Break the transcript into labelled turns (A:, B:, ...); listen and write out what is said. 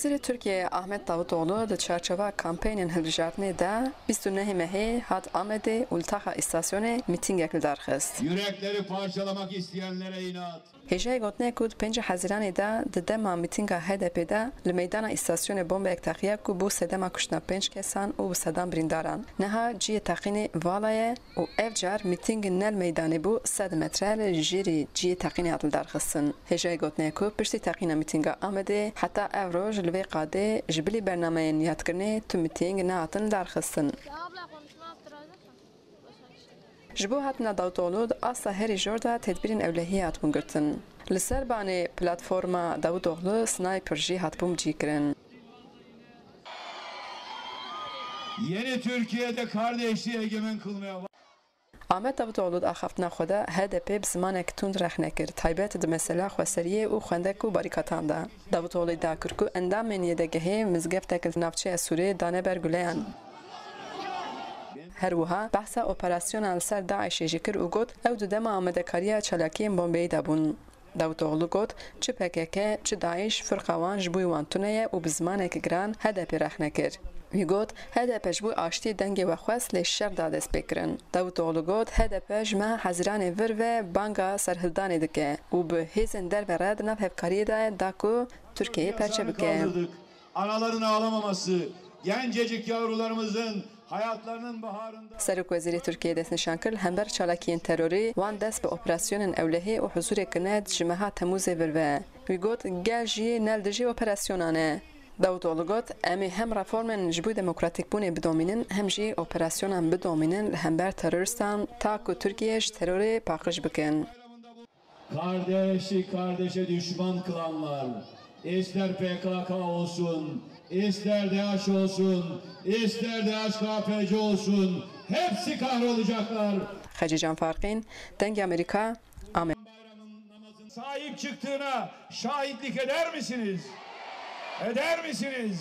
A: Serokvezîrê Tirkiyeyê Ahmet Davutoğlu di çarçova kampanyên hilbijartinê de 29 Mehê hat Amedê û li taxa îstasyonê mîtingek li dar xist.
B: Yürekleri parçalamak isteyenlere inat.
A: Hêjeyê gotinê ku di 5 Hezîranê de di dema mîtinga HDP de li meydana îstasyonê bombeyek texiye ku bû sedema kuştina 5 kesan û bi sedan birîndaran. Niha ciyê teqînê vala ye û ev car mîtingin nel meydanê bû 100 metre li jêrî ciyê teqînê hat li dar xistin. Hêjeyê gotinê ku piştî teqîna mîtinga Amedê heta ev roj li vê qadê ji bilî bernameyên yadkirinê tu mîting nehatin darxistin. Ji bo hatina Davutoğlu di asta herî jor da tedbîrên ewlehiyê hatibûn girtin. Li ser banê platforma Davutoğlu snayper jî hatibûn cîkirin.
B: Yeni Türkiye'de kardeşliği egemen kılmaya
A: Ahmet Davutoğlu di axaftina xwe de HDP bi zimanek tund rexne kir taybet di mesela xweseriyê û xwendek û barîkatan de. Davutoğlu da kir ku endamên yedegehê mizgeftek li navçeya Sûriyê dane ber guleyan. Her wiha behsa operasyonan li ser Daişê jî kir û got ew di dema amedekariya çalakiyên bombeyî de bûn. Davutoğlu got çi PKK çi Daîş firqa wan ji bo wan tuneye û bi zimanekî giran HDP rexne kir. Wî got HDP ji bo aştiyê dengê we xwest lê şer da dest pê kirin. Davutoğlu got HDP ji meha Hezîranê vir ve banga serhildanê dike û bi hêzên derve re di nav hevkariyê de da ku Tirkiyeyê perçe bike.
B: Anaların ağlamaması, gencecik yavrularımızın hayatlarının baharında...
A: Serokvezîrê Tirkiyeyê destnîşan kir hember çalakiyên terorî wan dest bi operasyonên ewlehî û huzûrê kirine ji meha Temûzê vir ve. Wî got gel jî nel di jî operasyonan e. Davutoğlu got em ê hem reformên ji bo demokratîkbûnê bidomînin hem jî operasyonan bidomînin li hember teröristan ta ku Tirkiye ji terorê paqij bikin.
B: Kardeşi kardeşe düşman kılanlar, ister PKK olsun, ister DAEŞ olsun, ister DHKPC olsun, hepsi kahrolacaklar.
A: Xecican Farqîn, Dengê Amerîka, Amer.
B: Sahip çıktığına şahitlik eder misiniz? Eder misiniz?